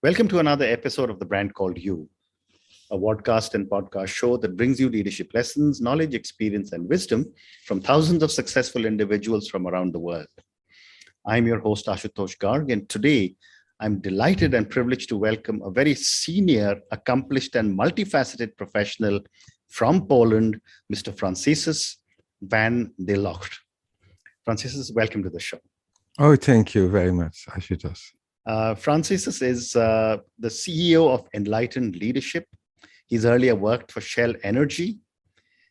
Welcome to another episode of The Brand Called You, a podcast and podcast show that brings you leadership lessons, knowledge, experience, and wisdom from thousands of successful individuals from around the world. I'm your host, Ashutosh Garg, and today I'm delighted and privileged to welcome a very senior, accomplished, and multifaceted professional from Poland, Mr. Franciscus van de Logt. Franciscus, welcome to the show. Oh, thank you very much, Ashutosh. Franciscus is the CEO of Enlightened Leadership. He's earlier worked for Shell Energy.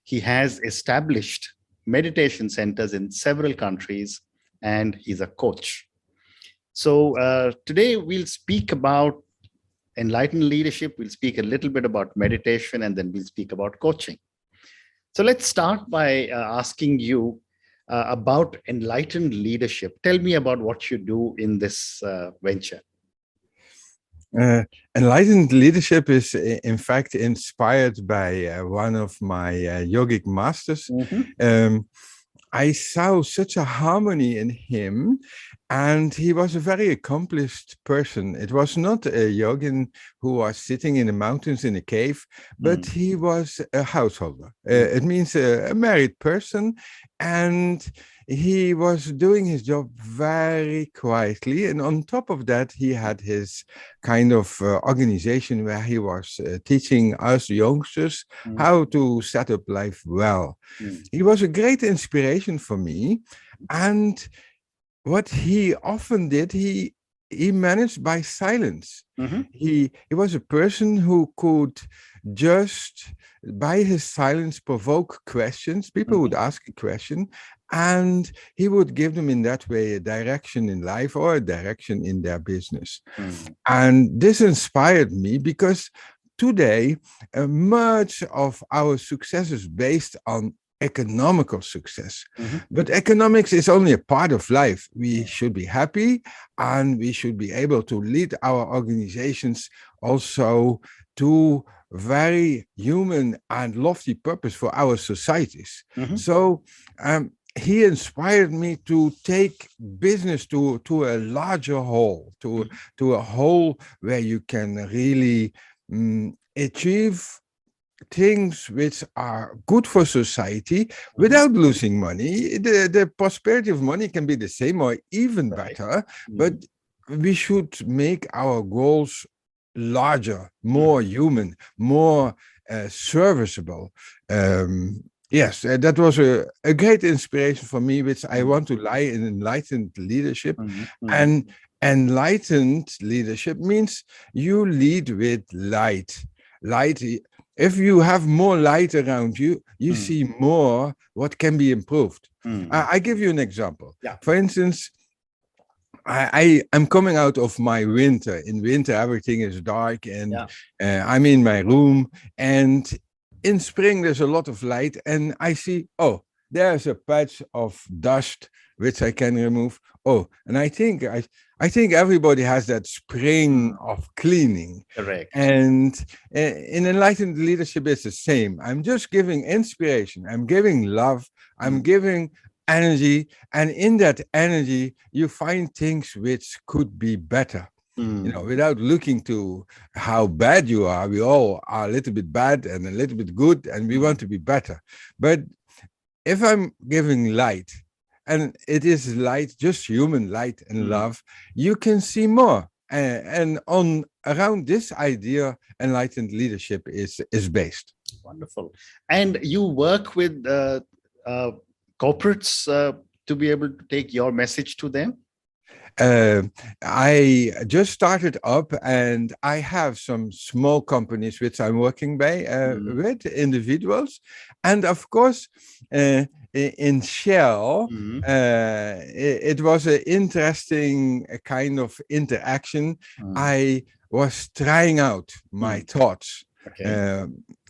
He has established meditation centers in several countries, and he's a coach. So today we'll speak about Enlightened Leadership. We'll speak a little bit about meditation, and then we'll speak about coaching. So let's start by asking you about Enlightened Leadership. Tell me about what you do in this venture. Enlightened Leadership is, in fact, inspired by one of my yogic masters. I saw such a harmony in him, and he was a very accomplished person. It was not a yogin who was sitting in the mountains in a cave, but he was a householder. It means a married person, and he was doing his job very quietly. And on top of that, he had his kind of organization where he was teaching us youngsters how to set up life well. He was a great inspiration for me. And what he often did, he managed by silence. He was a person who could just, by his silence, provoke questions. People would ask a question, and he would give them in that way a direction in life or a direction in their business. And this inspired me because today, much of our success is based on economical success. But economics is only a part of life. We should be happy, and we should be able to lead our organizations also to very human and lofty purpose for our societies. So he inspired me to take business to a larger whole, to a whole where you can really achieve things which are good for society without losing money. The prosperity of money can be the same or even better, but we should make our goals larger, more human, more serviceable. Yes, that was a great inspiration for me, which I want to lie in enlightened leadership. And enlightened leadership means you lead with light. Light. If you have more light around you, you see more what can be improved. I give you an example. For instance, I'm coming out of my winter. In winter, everything is dark, and I'm in my room. And in spring, there's a lot of light, and I see, oh, there's a patch of dust which I can remove. Oh, and I think everybody has that spring of cleaning. Correct. And in enlightened leadership, it's the same. I'm just giving inspiration. I'm giving love. I'm giving energy. And in that energy, you find things which could be better. You know, without looking to how bad you are. We all are a little bit bad and a little bit good, and we want to be better. But if I'm giving light, and it is light, just human light and love, you can see more. And on around this idea, enlightened leadership is based. Wonderful. And you work with corporates to be able to take your message to them? I just started up, and I have some small companies which I'm working with individuals, and of course in Shell it was an interesting kind of interaction. I was trying out my thoughts.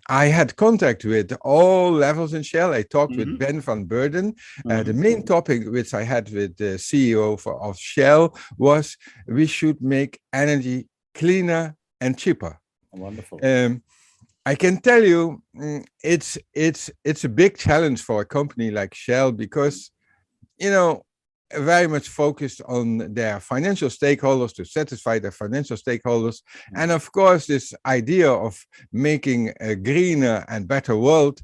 I had contact with all levels in Shell. I talked with Ben van Beurden. The main topic which I had with the CEO of Shell was we should make energy cleaner and cheaper. Wonderful. I can tell you it's a big challenge for a company like Shell because, you know, very much focused on their financial stakeholders, to satisfy their financial stakeholders. And of course, this idea of making a greener and better world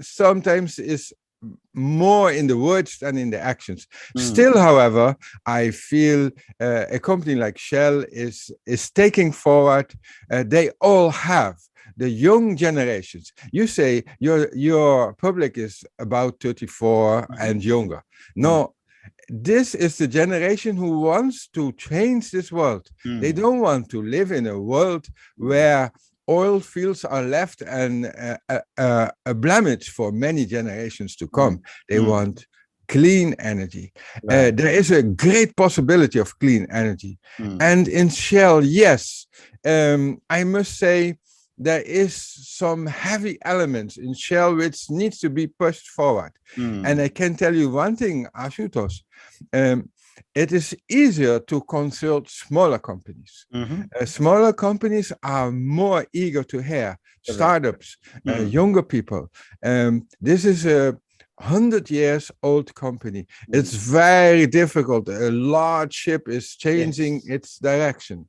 sometimes is more in the words than in the actions. Still, however, I feel a company like Shell is taking forward. They all have the young generations. You say your public is about 34 and younger. No, this is the generation who wants to change this world. They don't want to live in a world where oil fields are left and a blemish for many generations to come. They want clean energy. There is a great possibility of clean energy. And in Shell, yes, I must say, there is some heavy elements in Shell which needs to be pushed forward. And I can tell you one thing, Ashutosh, it is easier to consult smaller companies. Smaller companies are more eager to hear startups, younger people. This is a 100 years old company. It's very difficult. A large ship is changing its direction.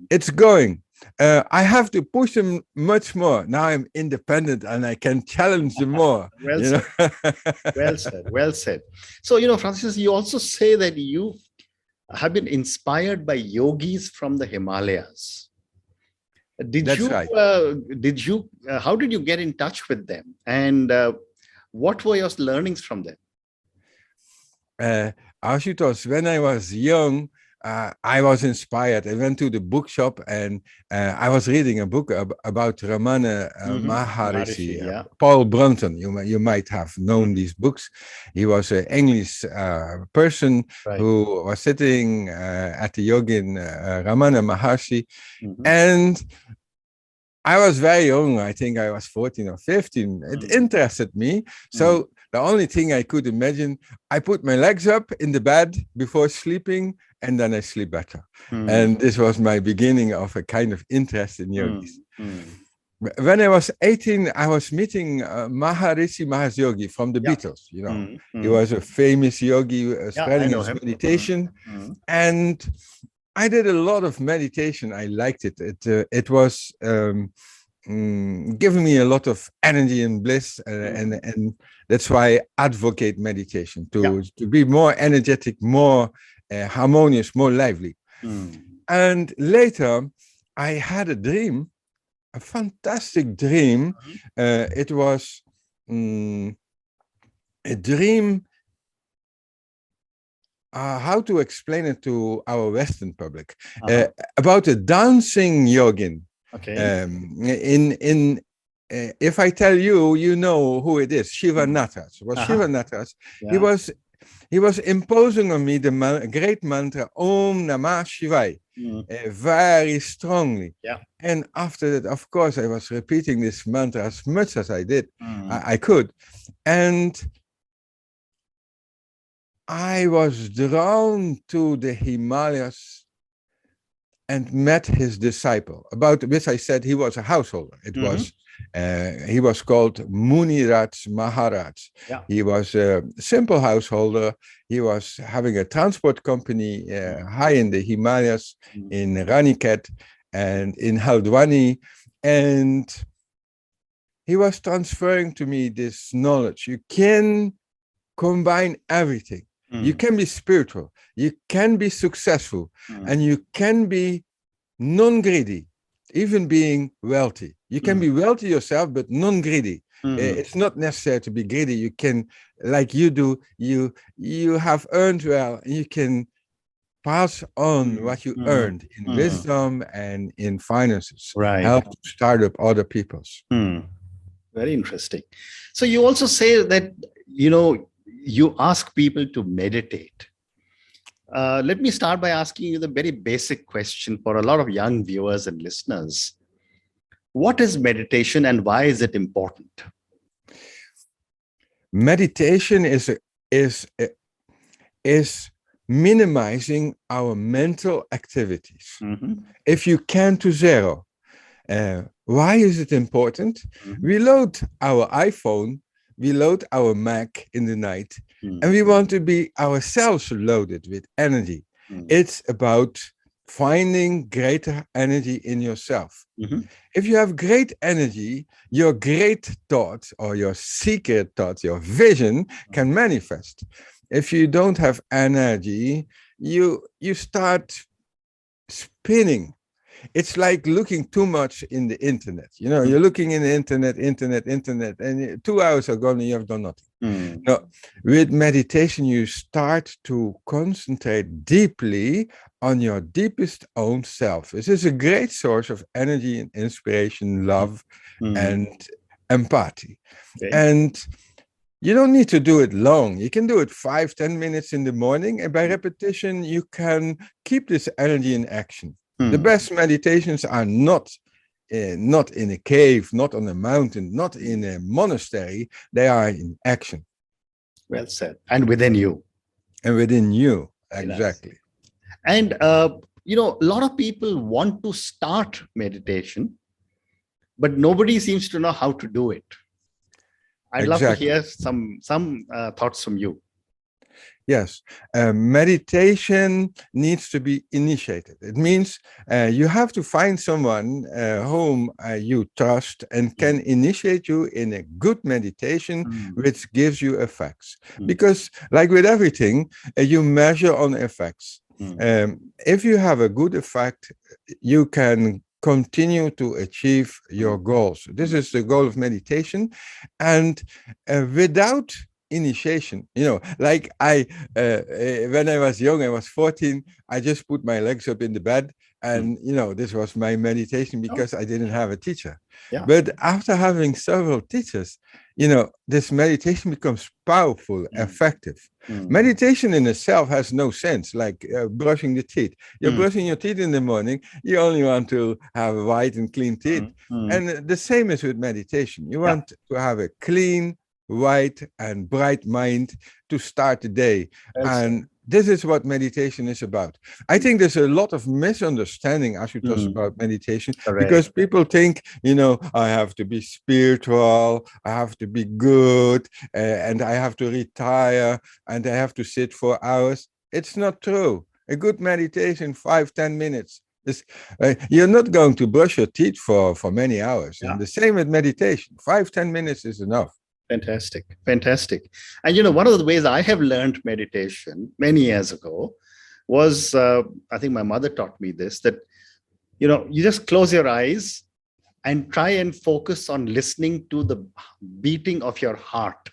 It's going. I have to push them much more. Now I'm independent and I can challenge them more. Well said. Well said. So, Franciscus, you also say that you have been inspired by yogis from the Himalayas. That's right. How did you get in touch with them? And what were your learnings from them? Ashutosh, when I was young, I was inspired. I went to the bookshop and I was reading a book about Ramana Maharishi, Paul Brunton. You might have known these books. He was an English person who was sitting at the yogin Ramana Maharishi. And I was very young. I think I was 14 or 15. It interested me. So the only thing I could imagine, I put my legs up in the bed before sleeping, and then I sleep better. And this was my beginning of a kind of interest in yogis. When I was 18, I was meeting Maharishi Mahesh Yogi from the Beatles. He was a famous yogi spreading his meditation. And I did a lot of meditation. I liked it. It was giving me a lot of energy and bliss, and that's why I advocate meditation to be more energetic, more harmonious, more lively. And later, I had a dream, a fantastic dream. It was a dream. How to explain it to our Western public? About a dancing yogin. If I tell you, you know who it is. Shiva Natras. Shiva Natras. He was imposing on me the great mantra Om Namah Shivaya very strongly. And after that, of course, I was repeating this mantra as much as I did. I could. And I was drawn to the Himalayas and met his disciple, about which I said he was a householder. It was he was called Muniraj Maharaj. He was a simple householder. He was having a transport company high in the Himalayas, in Raniket and in Haldwani, and he was transferring to me this knowledge. You can combine everything. You can be spiritual, you can be successful, and you can be non-greedy, even being wealthy. You can be wealthy yourself, but non-greedy. It's not necessary to be greedy. You can, like you do, you have earned well, and you can pass on what you earned in wisdom and in finances. Help to start up other people's. Very interesting. So you also say that, you ask people to meditate. Let me start by asking you the very basic question for a lot of young viewers and listeners. What is meditation and why is it important? Meditation is minimizing our mental activities. If you can to zero. Why is it important? We load our iPhone, we load our Mac in the night, And we want to be ourselves loaded with energy. It's about finding greater energy in yourself. If you have great energy, your great thoughts or your secret thoughts, your vision can manifest. If you don't have energy, you start spinning. It's like looking too much in the internet. You know, you're looking in the internet, and 2 hours are gone and you have done nothing. No, with meditation, you start to concentrate deeply on your deepest own self. This is a great source of energy and inspiration, love, and empathy. And you don't need to do it long. You can do it 5-10 minutes in the morning, and by repetition, you can keep this energy in action. The best meditations are not in a cave, not on a mountain, not in a monastery. They are in action. Well said. And within you. And within you, exactly. And, a lot of people want to start meditation, but nobody seems to know how to do it. I'd love to hear some thoughts from you. Yes, meditation needs to be initiated. It means you have to find someone whom you trust and can initiate you in a good meditation, which gives you effects. Because like with everything, you measure on effects. If you have a good effect, you can continue to achieve your goals. This is the goal of meditation. And without initiation, like when I was young, I was 14, I just put my legs up in the bed, and this was my meditation because I didn't have a teacher. But after having several teachers, this meditation becomes powerful, effective. Meditation in itself has no sense, like brushing the teeth. You're brushing your teeth in the morning, you only want to have white and clean teeth. And the same is with meditation. You want to have a clean, white and bright mind to start the day. And this is what meditation is about. I think there's a lot of misunderstanding, Ashutosh, about meditation, because people think, I have to be spiritual, I have to be good, and I have to retire, and I have to sit for hours. It's not true. A good meditation, 5-10 minutes. You're not going to brush your teeth for many hours. And the same with meditation. 5-10 minutes is enough. Fantastic. And one of the ways I have learned meditation many years ago was, I think my mother taught me this, that, you just close your eyes and try and focus on listening to the beating of your heart.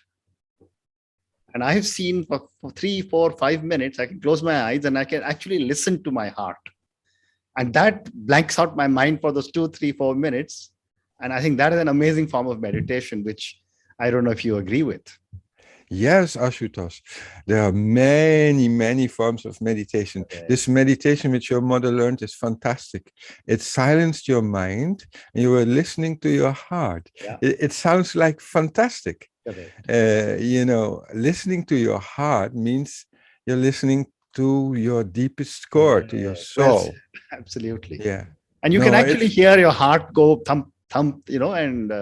And I have seen for 3, 4, 5 minutes, I can close my eyes and I can actually listen to my heart. And that blanks out my mind for those 2, 3, 4 minutes. And I think that is an amazing form of meditation, which I don't know if you agree with. Yes, Ashutosh. There are many, many forms of meditation. This meditation which your mother learned is fantastic. It silenced your mind and you were listening to your heart. It sounds like fantastic. Listening to your heart means you're listening to your deepest core, to your soul. Well, absolutely. Yeah. And you can actually hear your heart go thump, thump, and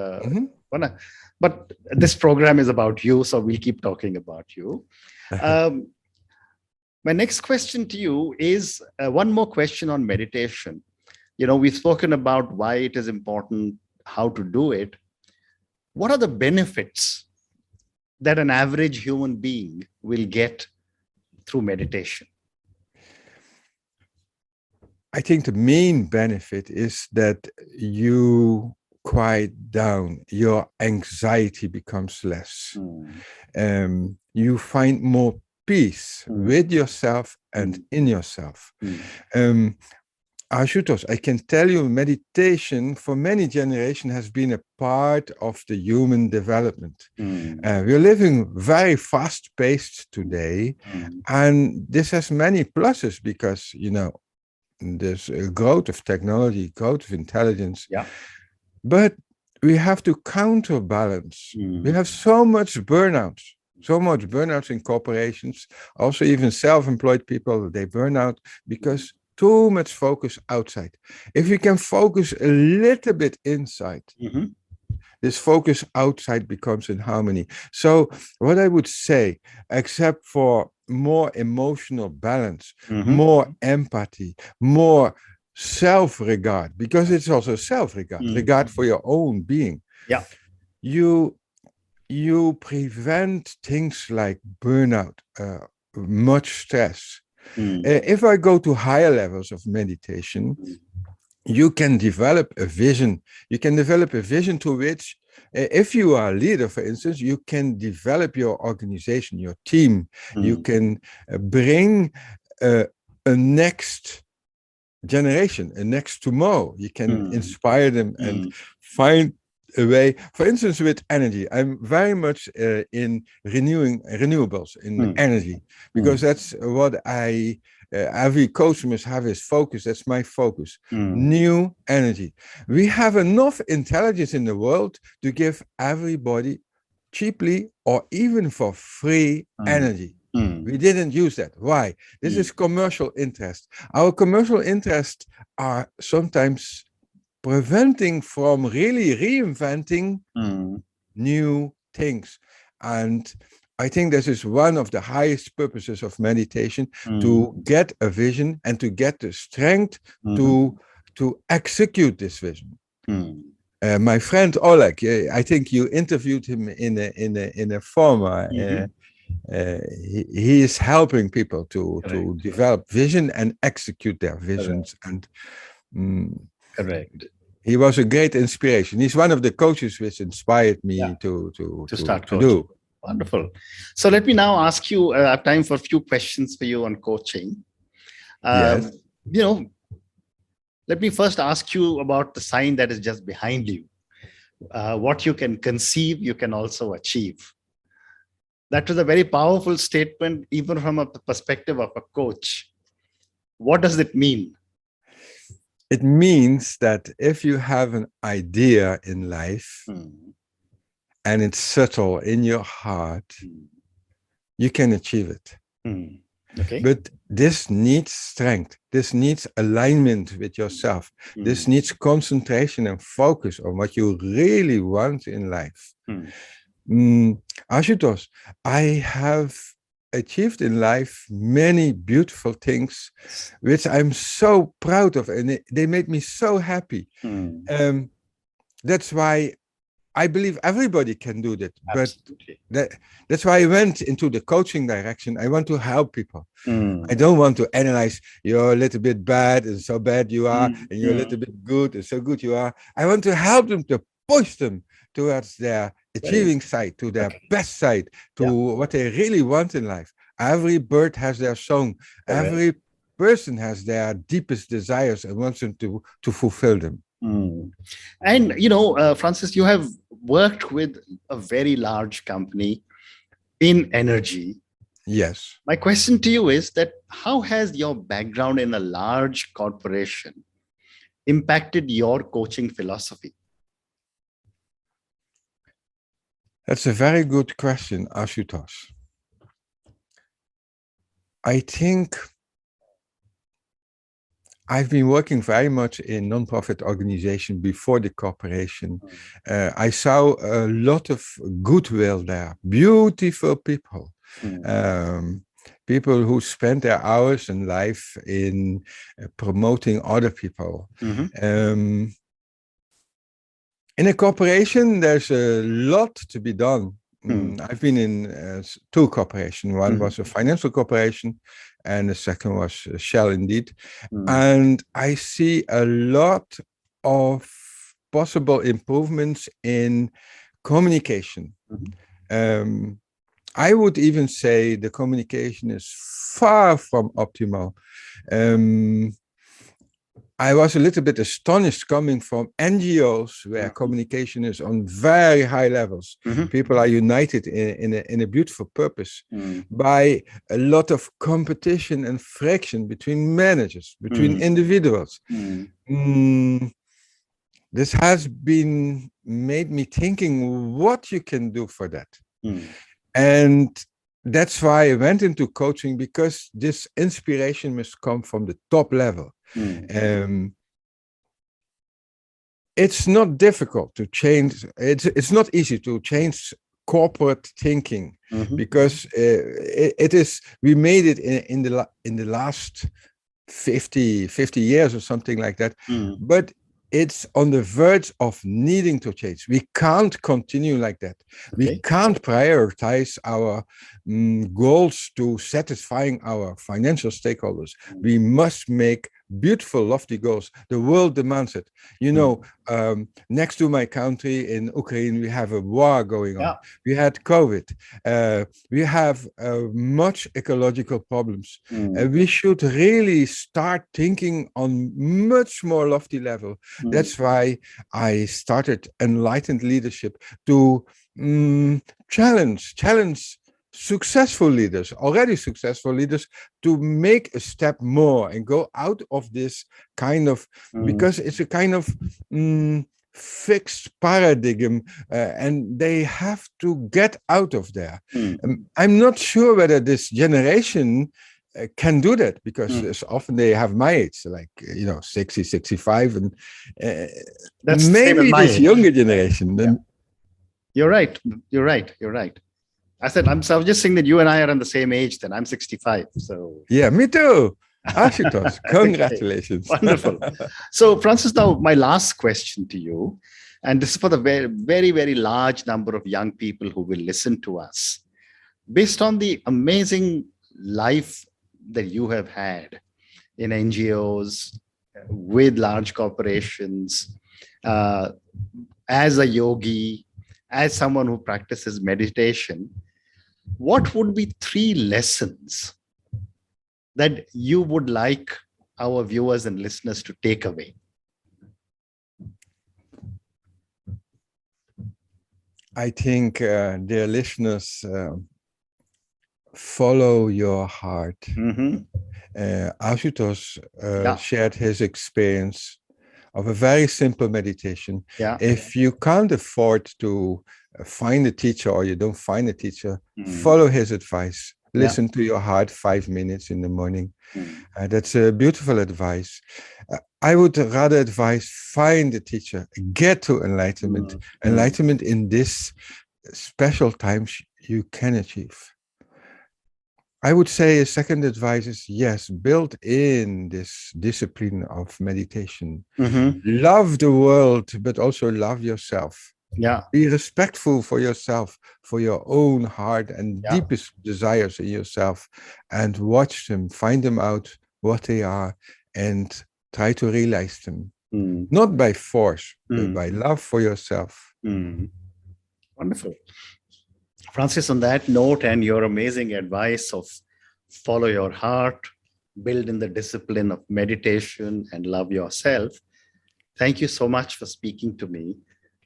but this program is about you, so we'll keep talking about you. My next question to you is one more question on meditation. We've spoken about why it is important, how to do it. What are the benefits that an average human being will get through meditation? I think the main benefit is that you quiet down, your anxiety becomes less. You find more peace with yourself and in yourself. Ashutosh, I can tell you, meditation for many generations has been a part of the human development. We're living very fast-paced today, and this has many pluses because, there's a growth of technology, growth of intelligence. But we have to counterbalance. We have so much burnouts in corporations, also even self-employed people, they burn out because too much focus outside. If we can focus a little bit inside, this focus outside becomes in harmony. So what I would say, except for more emotional balance, more empathy, more self-regard, because it's also self-regard, regard for your own being. Yeah. You prevent things like burnout, much stress. If I go to higher levels of meditation, you can develop a vision. You can develop a vision to which, if you are a leader, for instance, you can develop your organization, your team. You can bring a next generation, a next tomorrow. You can inspire them and find a way. For instance, with energy, I'm very much in renewables, in energy, because that's what every coach must have his focus. That's my focus. New energy. We have enough intelligence in the world to give everybody cheaply or even for free energy. We didn't use that. Why? This is commercial interest. Our commercial interests are sometimes preventing from really reinventing new things. And I think this is one of the highest purposes of meditation, to get a vision and to get the strength to execute this vision. My friend Oleg, I think you interviewed him in a former. He is helping people to develop vision and execute their visions. Correct. And Correct. he was a great inspiration. He's one of the coaches which inspired me to start to do. Wonderful. So let me now ask you, I have time for a few questions for you on coaching. Yes. Let me first ask you about the sign that is just behind you. What you can conceive, you can also achieve. That was a very powerful statement, even from a perspective of a coach. What does it mean? It means that if you have an idea in life and it's subtle in your heart, you can achieve it. Okay. But this needs strength. This needs alignment with yourself. This needs concentration and focus on what you really want in life. Ashutosh, I have achieved in life many beautiful things which I'm so proud of, and they made me so happy. That's why I believe everybody can do that. Absolutely. But that's why I went into the coaching direction. I want to help people. I don't want to analyze, you're a little bit bad and so bad you are, and you're a little bit good and so good you are. I want to help them, to push them towards their achieving side, to their best side, to what they really want in life. Every bird has their song. Every person has their deepest desires and wants them to fulfill them. And, Francis, you have worked with a very large company in energy. Yes. My question to you is that how has your background in a large corporation impacted your coaching philosophy? That's a very good question, Ashutosh. I think I've been working very much in non-profit organization before the corporation. I saw a lot of goodwill there, beautiful people, people who spent their hours and life in promoting other people. In a corporation, there's a lot to be done. I've been in two corporations. One was a financial corporation, and the second was Shell, indeed. And I see a lot of possible improvements in communication. I would even say the communication is far from optimal. I was a little bit astonished coming from NGOs where communication is on very high levels. People are united in a beautiful purpose by a lot of competition and friction between managers, between individuals. This has been made me thinking what you can do for that. And that's why I went into coaching, because this inspiration must come from the top level. it's not difficult to change. It's not easy to change corporate thinking, because it is, we made it in the last 50 years or something like that. But it's on the verge of needing to change. We can't continue like that. We can't prioritize our goals to satisfying our financial stakeholders. We must make beautiful, lofty goals. The world demands it. You know, next to my country in Ukraine, we have a war going on. We had COVID. We have much ecological problems. We should really start thinking on much more lofty level. That's why I started Enlightened Leadership, to challenge successful leaders, already successful leaders, to make a step more and go out of this kind of, because it's a kind of fixed paradigm, and they have to get out of there. I'm not sure whether this generation can do that, because often they have my age, like 60, 65, and that's maybe this younger generation. You're right. I was just saying that you and I are on the same age. Then I'm 65. So yeah, me too. Ashutosh, congratulations. Wonderful. So Francis, now my last question to you, and this is for the very, very, very large number of young people who will listen to us. Based on the amazing life that you have had in NGOs, with large corporations, as a yogi, as someone who practices meditation, what would be 3 lessons that you would like our viewers and listeners to take away? I think, dear listeners, follow your heart. Ashutosh shared his experience of a very simple meditation. If you can't afford to find a teacher, or you don't find a teacher, follow his advice. Listen to your heart 5 minutes in the morning. That's a beautiful advice. I would rather advise, find a teacher, get to enlightenment. Enlightenment in this special times you can achieve. I would say a second advice is, yes, build in this discipline of meditation. Love the world, but also love yourself. Be respectful for yourself, for your own heart and deepest desires in yourself, and watch them, find them out what they are, and try to realize them. Not by force, but by love for yourself. Wonderful. Francis, on that note, and your amazing advice of follow your heart, build in the discipline of meditation, and love yourself, thank you so much for speaking to me.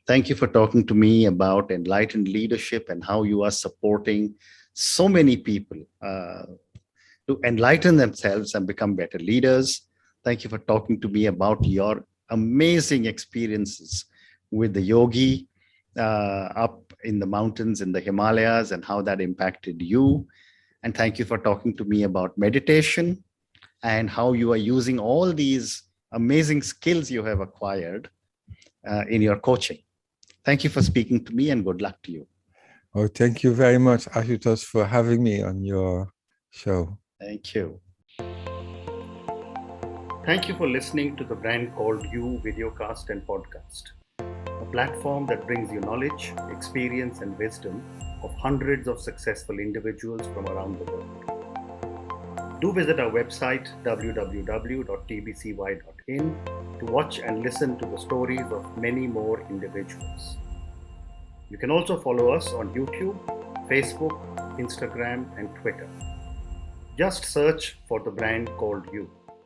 Thank you for talking to me about enlightened leadership and how you are supporting so many people to enlighten themselves and become better leaders. Thank you for talking to me about your amazing experiences with the yogi up in the mountains in the Himalayas and how that impacted you. And thank you for talking to me about meditation and how you are using all these amazing skills you have acquired in your coaching. Thank you for speaking to me, and good luck to you. Oh, thank you very much, Ashutosh, for having me on your show. Thank you. Thank you for listening to the Brand Called You videocast and podcast, a platform that brings you knowledge, experience, and wisdom of hundreds of successful individuals from around the world. Do visit our website www.tbcy.in to watch and listen to the stories of many more individuals. You can also follow us on YouTube, Facebook, Instagram, and Twitter. Just search for the Brand Called You.